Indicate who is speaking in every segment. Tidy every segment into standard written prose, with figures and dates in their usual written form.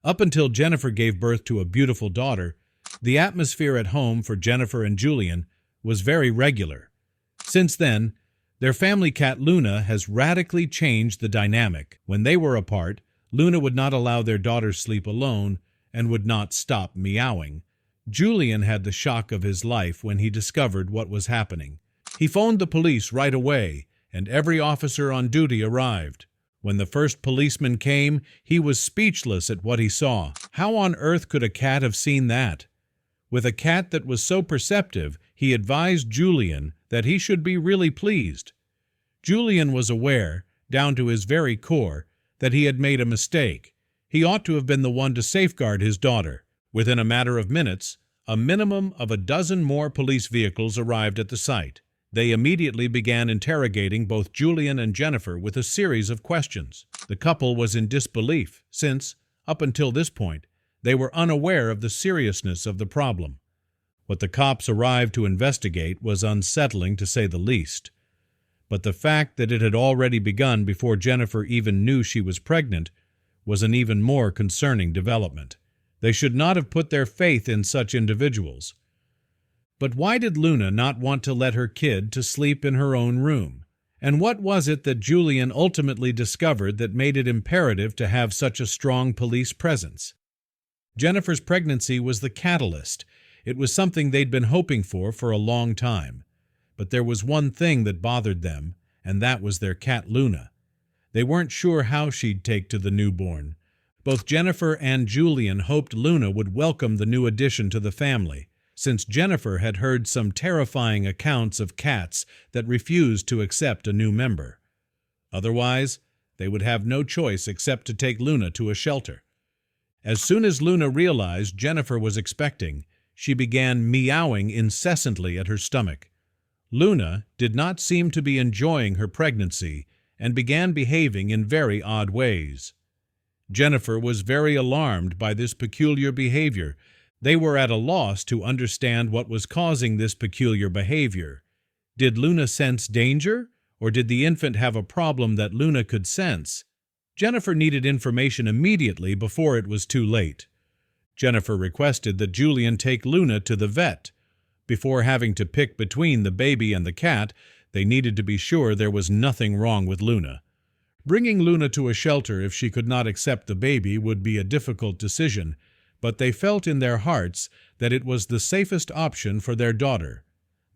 Speaker 1: Up until Jennifer gave birth to a beautiful daughter, the atmosphere at home for Jennifer and Julian was very regular. Since then, their family cat Luna has radically changed the dynamic. When they were apart, Luna would not allow their daughter sleep alone and would not stop meowing. Julian had the shock of his life when he discovered what was happening. He phoned the police right away, and every officer on duty arrived. When the first policeman came, he was speechless at what he saw. How on earth could a cat have seen that? With a cat that was so perceptive, he advised Julian that he should be really pleased. Julian was aware, down to his very core, that he had made a mistake. He ought to have been the one to safeguard his daughter. Within a matter of minutes, a minimum of 12 more police vehicles arrived at the site. They immediately began interrogating both Julian and Jennifer with a series of questions. The couple was in disbelief, since, up until this point, they were unaware of the seriousness of the problem. What the cops arrived to investigate was unsettling, to say the least. But the fact that it had already begun before Jennifer even knew she was pregnant was an even more concerning development. They should not have put their faith in such individuals. But why did Luna not want to let her kid to sleep in her own room? And what was it that Julian ultimately discovered that made it imperative to have such a strong police presence? Jennifer's pregnancy was the catalyst. It was something they'd been hoping for a long time. But there was one thing that bothered them, and that was their cat Luna. They weren't sure how she'd take to the newborn. Both Jennifer and Julian hoped Luna would welcome the new addition to the family, since Jennifer had heard some terrifying accounts of cats that refused to accept a new member. Otherwise, they would have no choice except to take Luna to a shelter. As soon as Luna realized Jennifer was expecting, she began meowing incessantly at her stomach. Luna did not seem to be enjoying her pregnancy and began behaving in very odd ways. Jennifer was very alarmed by this peculiar behavior. They were at a loss to understand what was causing this peculiar behavior. Did Luna sense danger, or did the infant have a problem that Luna could sense? Jennifer needed information immediately before it was too late. Jennifer requested that Julian take Luna to the vet. Before having to pick between the baby and the cat, they needed to be sure there was nothing wrong with Luna. Bringing Luna to a shelter if she could not accept the baby would be a difficult decision, but they felt in their hearts that it was the safest option for their daughter.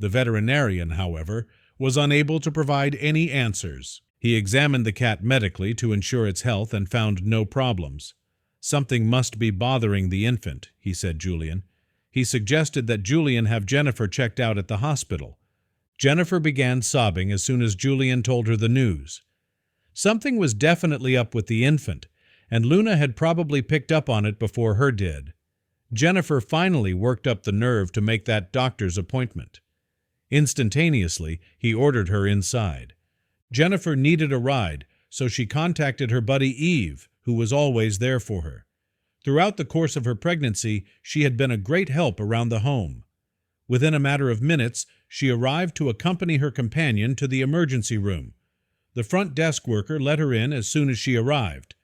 Speaker 1: The veterinarian, however, was unable to provide any answers. He examined the cat medically to ensure its health and found no problems. "Something must be bothering the infant," he said Julian. He suggested that Julian have Jennifer checked out at the hospital. Jennifer began sobbing as soon as Julian told her the news. Something was definitely up with the infant, and Luna had probably picked up on it before her did. Jennifer finally worked up the nerve to make that doctor's appointment. Instantaneously, he ordered her inside. Jennifer needed a ride, so she contacted her buddy Eve, who was always there for her. Throughout the course of her pregnancy, she had been a great help around the home. Within a matter of minutes, she arrived to accompany her companion to the emergency room. The front desk worker let her in as soon as she arrived.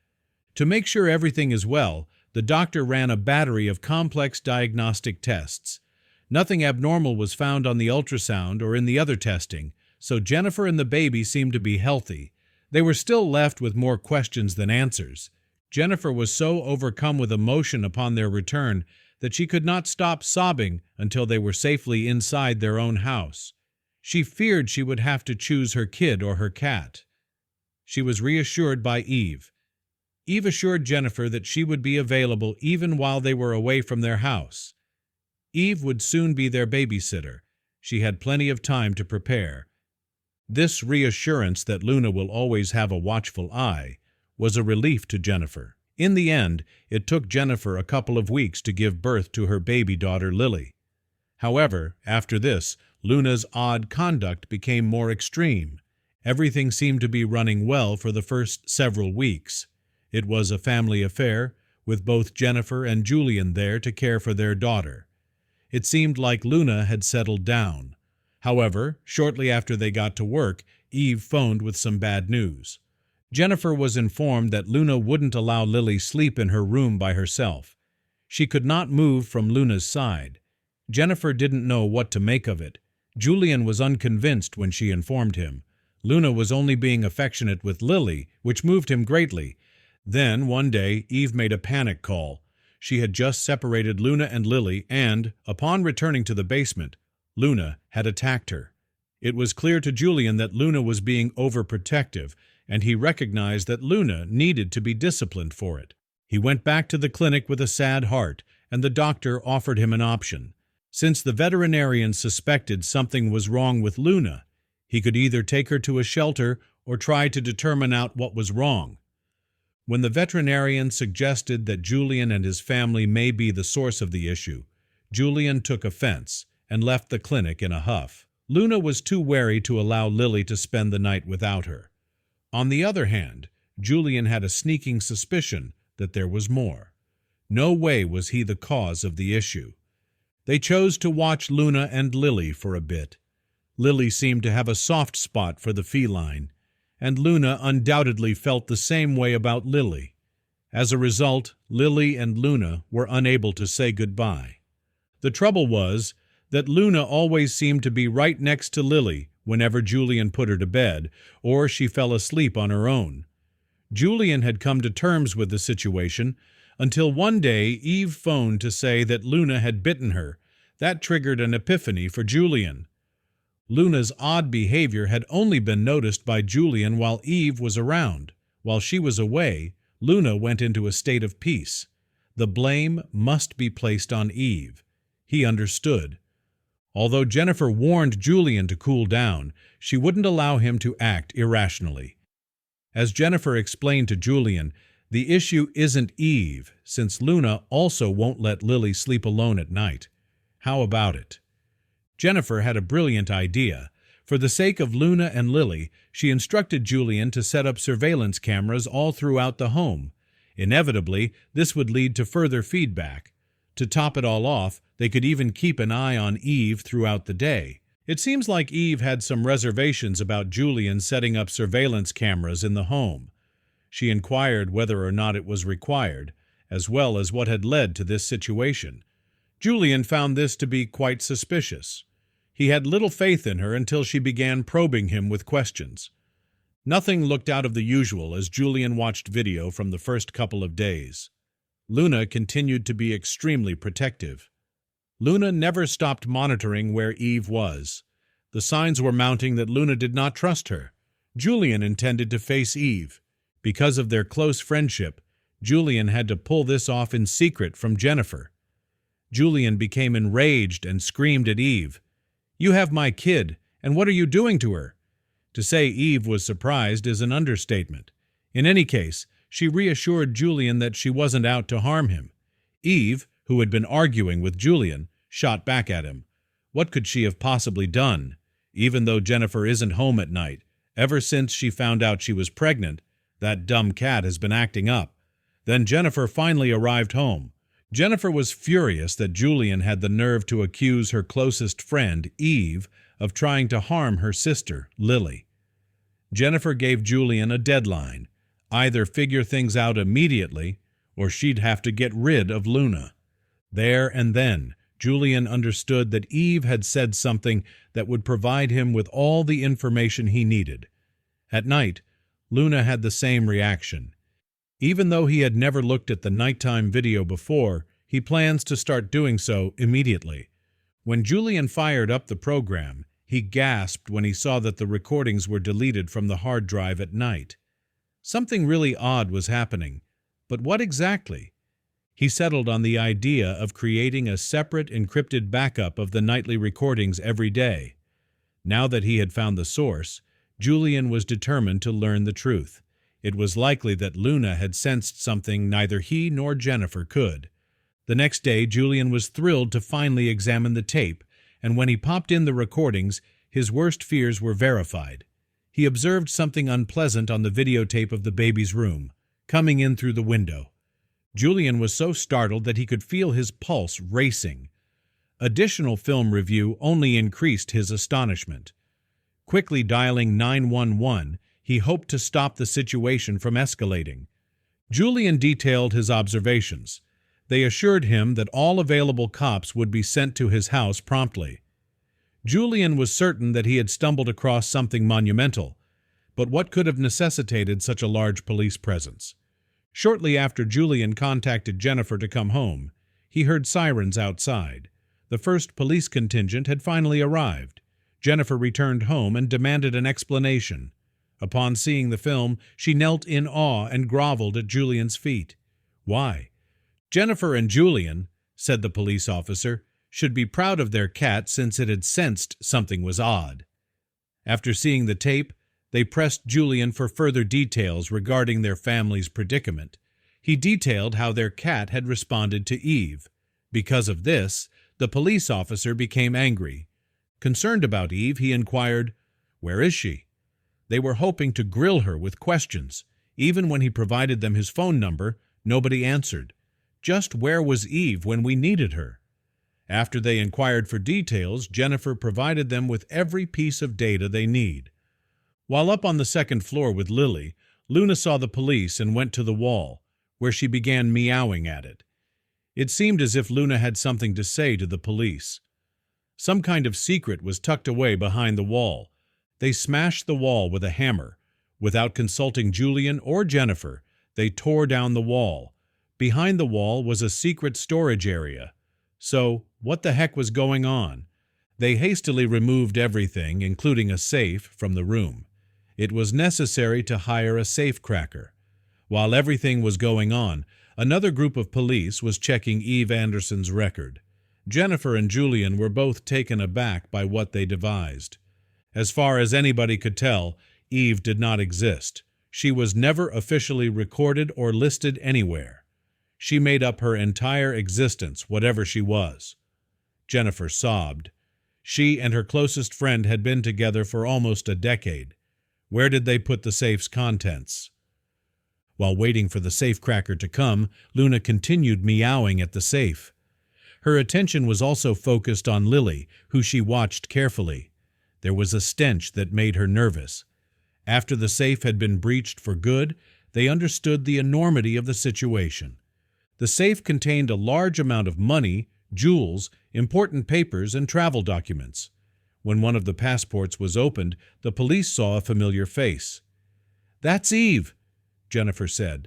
Speaker 1: To make sure everything is well, the doctor ran a battery of complex diagnostic tests. Nothing abnormal was found on the ultrasound or in the other testing, so Jennifer and the baby seemed to be healthy. They were still left with more questions than answers. Jennifer was so overcome with emotion upon their return that she could not stop sobbing until they were safely inside their own house. She feared she would have to choose her kid or her cat. She was reassured by Eve. Eve assured Jennifer that she would be available even while they were away from their house. Eve would soon be their babysitter. She had plenty of time to prepare. This reassurance that Luna will always have a watchful eye was a relief to Jennifer. In the end, it took Jennifer a couple of weeks to give birth to her baby daughter Lily. However, after this, Luna's odd conduct became more extreme. Everything seemed to be running well for the first several weeks. It was a family affair, with both Jennifer and Julian there to care for their daughter. It seemed like Luna had settled down. However, shortly after they got to work, Eve phoned with some bad news. Jennifer was informed that Luna wouldn't allow Lily sleep in her room by herself. She could not move from Luna's side. Jennifer didn't know what to make of it. Julian was unconvinced when she informed him. Luna was only being affectionate with Lily, which moved him greatly. Then, one day, Eve made a panic call. She had just separated Luna and Lily and, upon returning to the basement, Luna had attacked her. It was clear to Julian that Luna was being overprotective, and he recognized that Luna needed to be disciplined for it. He went back to the clinic with a sad heart, and the doctor offered him an option. Since the veterinarian suspected something was wrong with Luna, he could either take her to a shelter or try to determine out what was wrong. When the veterinarian suggested that Julian and his family may be the source of the issue, Julian took offense and left the clinic in a huff. Luna was too wary to allow Lily to spend the night without her. On the other hand, Julian had a sneaking suspicion that there was more. No way was he the cause of the issue. They chose to watch Luna and Lily for a bit. Lily seemed to have a soft spot for the feline, and Luna undoubtedly felt the same way about Lily. As a result, Lily and Luna were unable to say goodbye. The trouble was that Luna always seemed to be right next to Lily whenever Julian put her to bed, or she fell asleep on her own. Julian had come to terms with the situation until one day Eve phoned to say that Luna had bitten her. That triggered an epiphany for Julian. Luna's odd behavior had only been noticed by Julian while Eve was around. While she was away, Luna went into a state of peace. The blame must be placed on Eve. He understood. Although Jennifer warned Julian to cool down, she wouldn't allow him to act irrationally. As Jennifer explained to Julian, the issue isn't Eve, since Luna also won't let Lily sleep alone at night. How about it? Jennifer had a brilliant idea. For the sake of Luna and Lily, she instructed Julian to set up surveillance cameras all throughout the home. Inevitably, this would lead to further feedback. To top it all off, they could even keep an eye on Eve throughout the day. It seems like Eve had some reservations about Julian setting up surveillance cameras in the home. She inquired whether or not it was required, as well as what had led to this situation. Julian found this to be quite suspicious. He had little faith in her until she began probing him with questions. Nothing looked out of the usual as Julian watched video from the first couple of days. Luna continued to be extremely protective. Luna never stopped monitoring where Eve was. The signs were mounting that Luna did not trust her. Julian intended to face Eve. Because of their close friendship, Julian had to pull this off in secret from Jennifer. Julian became enraged and screamed at Eve, "You have my kid, and what are you doing to her?" To say Eve was surprised is an understatement. In any case, she reassured Julian that she wasn't out to harm him. Eve, who had been arguing with Julian, shot back at him. What could she have possibly done? Even though Jennifer isn't home at night, ever since she found out she was pregnant, that dumb cat has been acting up. Then Jennifer finally arrived home. Jennifer was furious that Julian had the nerve to accuse her closest friend, Eve, of trying to harm her sister, Lily. Jennifer gave Julian a deadline. Either figure things out immediately, or she'd have to get rid of Luna. There and then, Julian understood that Eve had said something that would provide him with all the information he needed. At night, Luna had the same reaction. Even though he had never looked at the nighttime video before, he plans to start doing so immediately. When Julian fired up the program, he gasped when he saw that the recordings were deleted from the hard drive at night. Something really odd was happening, but what exactly? He settled on the idea of creating a separate encrypted backup of the nightly recordings every day. Now that he had found the source, Julian was determined to learn the truth. It was likely that Luna had sensed something neither he nor Jennifer could. The next day, Julian was thrilled to finally examine the tape, and when he popped in the recordings, his worst fears were verified. He observed something unpleasant on the videotape of the baby's room, coming in through the window. Julian was so startled that he could feel his pulse racing. Additional film review only increased his astonishment. Quickly dialing 911, He hoped to stop the situation from escalating. Julian detailed his observations. They assured him that all available cops would be sent to his house promptly. Julian was certain that he had stumbled across something monumental, but what could have necessitated such a large police presence? Shortly after Julian contacted Jennifer to come home, he heard sirens outside. The first police contingent had finally arrived. Jennifer returned home and demanded an explanation. Upon seeing the film, she knelt in awe and groveled at Julian's feet. Why? Jennifer and Julian, said the police officer, should be proud of their cat since it had sensed something was odd. After seeing the tape, they pressed Julian for further details regarding their family's predicament. He detailed how their cat had responded to Eve. Because of this, the police officer became angry. Concerned about Eve, he inquired, "Where is she?" They were hoping to grill her with questions. Even when he provided them his phone number, nobody answered. Just where was Eve when we needed her? After they inquired for details, Jennifer provided them with every piece of data they need. While up on the second floor with Lily, Luna saw the police and went to the wall, where she began meowing at it. It seemed as if Luna had something to say to the police. Some kind of secret was tucked away behind the wall. They smashed the wall with a hammer. Without consulting Julian or Jennifer, they tore down the wall. Behind the wall was a secret storage area. So, what the heck was going on? They hastily removed everything, including a safe, from the room. It was necessary to hire a safecracker. While everything was going on, another group of police was checking Eve Anderson's record. Jennifer and Julian were both taken aback by what they devised. As far as anybody could tell, Eve did not exist. She was never officially recorded or listed anywhere. She made up her entire existence, whatever she was. Jennifer sobbed. She and her closest friend had been together for almost a decade. Where did they put the safe's contents? While waiting for the safecracker to come, Luna continued meowing at the safe. Her attention was also focused on Lily, who she watched carefully. There was a stench that made her nervous. After the safe had been breached for good, they understood the enormity of the situation. The safe contained a large amount of money, jewels, important papers, and travel documents. When one of the passports was opened, the police saw a familiar face. "That's Eve," Jennifer said.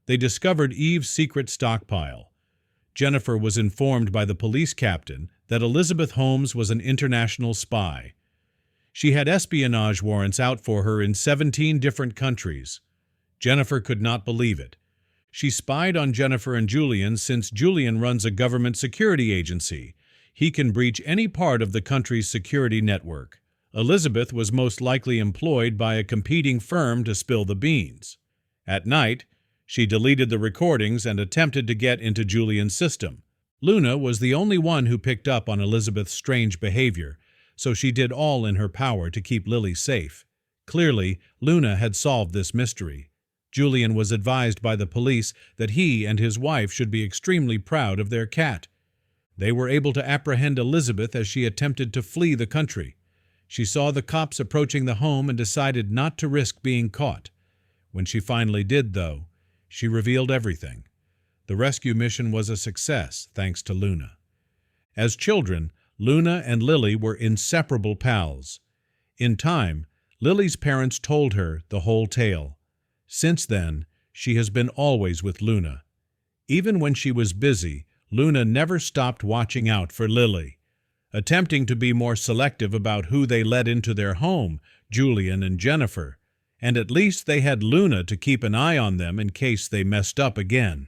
Speaker 1: They discovered Eve's secret stockpile. Jennifer was informed by the police captain that Elizabeth Holmes was an international spy. She had espionage warrants out for her in 17 different countries. Jennifer could not believe it. She spied on Jennifer and Julian since Julian runs a government security agency. He can breach any part of the country's security network. Elizabeth was most likely employed by a competing firm to spill the beans. At night, she deleted the recordings and attempted to get into Julian's system. Luna was the only one who picked up on Elizabeth's strange behavior, so she did all in her power to keep Lily safe. Clearly, Luna had solved this mystery. Julian was advised by the police that he and his wife should be extremely proud of their cat. They were able to apprehend Elizabeth as she attempted to flee the country. She saw the cops approaching the home and decided not to risk being caught. When she finally did, though, she revealed everything. The rescue mission was a success, thanks to Luna. As children, Luna and Lily were inseparable pals. In time, Lily's parents told her the whole tale. Since then, she has been always with Luna. Even when she was busy, Luna never stopped watching out for Lily. Attempting to be more selective about who they let into their home, Julian and Jennifer, and at least they had Luna to keep an eye on them in case they messed up again.